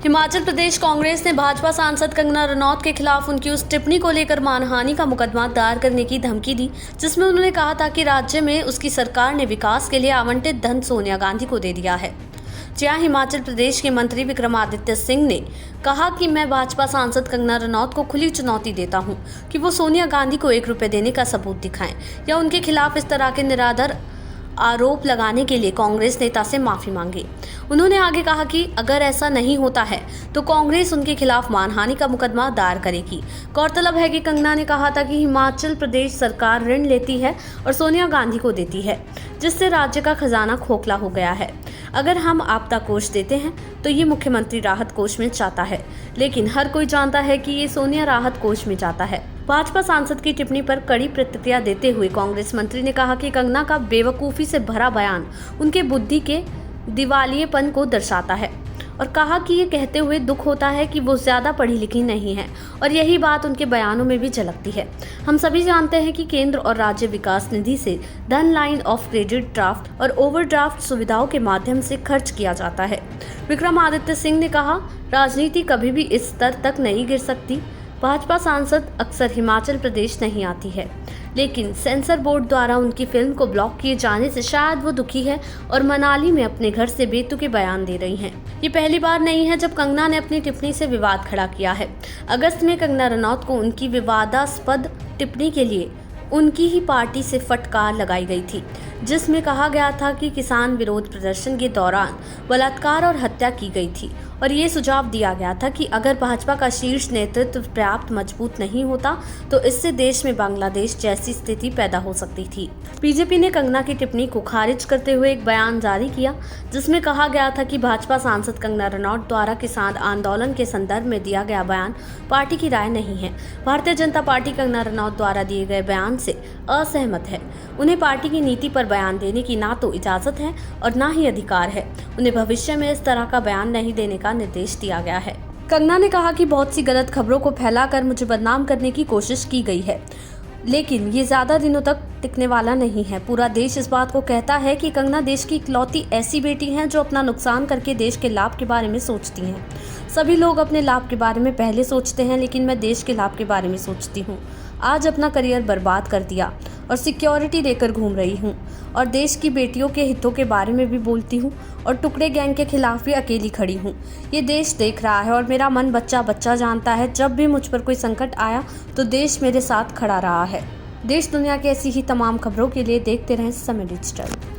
हिमाचल प्रदेश कांग्रेस ने भाजपा सांसद कंगना रनौत के खिलाफ उनकी उस टिप्पणी को लेकर मानहानि का मुकदमा दायर करने की धमकी दी, जिसमें उन्होंने कहा था कि राज्य में उसकी सरकार ने विकास के लिए आवंटित धन सोनिया गांधी को दे दिया है। जहां हिमाचल प्रदेश के मंत्री विक्रमादित्य सिंह ने कहा कि मैं भाजपा सांसद कंगना रनौत को खुली चुनौती देता हूं कि वो सोनिया गांधी को 1 रुपये देने का सबूत दिखाएं या उनके खिलाफ इस तरह के निराधार आरोप लगाने के लिए कांग्रेस नेता से माफी मांगे। उन्होंने आगे कहा कि अगर ऐसा नहीं होता है तो कांग्रेस उनके खिलाफ मानहानि का मुकदमा दायर करेगी। गौरतलब है कि कंगना ने कहा था कि हिमाचल प्रदेश सरकार ऋण लेती है और सोनिया गांधी को देती है, जिससे राज्य का खजाना खोखला हो गया है। अगर हम आपदा कोष देते हैं तो ये मुख्यमंत्री राहत कोष में जाता है, लेकिन हर कोई जानता है कि ये सोनिया राहत कोष में जाता है। भाजपा सांसद की टिप्पणी पर कड़ी प्रतिक्रिया देते हुए कांग्रेस मंत्री ने कहा कि कंगना का बेवकूफ़ी से भरा बयान उनके बुद्धि के दिवालियेपन को दर्शाता है और कहा कि ये कहते हुए दुख होता है कि वो ज़्यादा पढ़ी लिखी नहीं है और यही बात उनके बयानों में भी झलकती है। हम सभी जानते हैं कि केंद्र और राज्य विकास निधि से धन लाइन ऑफ क्रेडिट ड्राफ्ट और ओवरड्राफ्ट सुविधाओं के माध्यम से खर्च किया जाता है। विक्रमादित्य सिंह ने कहा, राजनीति कभी भी इस स्तर तक नहीं गिर सकती। भाजपा सांसद अक्सर हिमाचल प्रदेश नहीं आती है, लेकिन सेंसर बोर्ड द्वारा उनकी फिल्म को ब्लॉक किए जाने से शायद वो दुखी है और मनाली में अपने घर से बेतुके बयान दे रही हैं। ये पहली बार नहीं है जब कंगना ने अपनी टिप्पणी से विवाद खड़ा किया है। अगस्त में कंगना रनौत को उनकी विवादास्पद टिप्पणी के लिए उनकी ही पार्टी से फटकार लगाई गई थी, जिसमें कहा गया था कि किसान विरोध प्रदर्शन के दौरान बलात्कार और हत्या की गई थी और ये सुझाव दिया गया था कि अगर भाजपा का शीर्ष नेतृत्व पर्याप्त मजबूत नहीं होता तो इससे देश में बांग्लादेश जैसी स्थिति पैदा हो सकती थी। बीजेपी ने कंगना की टिप्पणी को खारिज करते हुए एक बयान जारी किया, जिसमें कहा गया था कि भाजपा सांसद कंगना रनौत द्वारा किसान आंदोलन के संदर्भ में दिया गया बयान पार्टी की राय नहीं है। भारतीय जनता पार्टी कंगना रनौत द्वारा दिए गए बयान से असहमत है। उन्हें पार्टी की नीति पर बयान देने की ना तो इजाजत है और ना ही अधिकार है। उन्हें भविष्य में इस तरह का बयान नहीं देने का निर्देश दिया गया है। कंगना ने कहा कि बहुत सी गलत खबरों को फैलाकर मुझे बदनाम करने की कोशिश की गई है, लेकिन ये ज्यादा दिनों तक टिकने वाला नहीं है। पूरा देश इस बात को कहता है कि कंगना देश की इकलौती ऐसी बेटी हैं जो अपना नुकसान करके देश के लाभ के बारे में सोचती हैं। सभी लोग अपने लाभ के बारे में पहले सोचते हैं, लेकिन मैं देश के लाभ के बारे में सोचती हूँ। आज अपना करियर बर्बाद कर दिया और सिक्योरिटी लेकर घूम रही हूँ और देश की बेटियों के हितों के बारे में भी बोलती हूँ और टुकड़े गैंग के खिलाफ भी अकेली खड़ी हूँ। ये देश देख रहा है और मेरा मन बच्चा बच्चा जानता है। जब भी मुझ पर कोई संकट आया तो देश मेरे साथ खड़ा रहा है। देश दुनिया की ऐसी ही तमाम खबरों के लिए देखते रहें समय डिजिटल।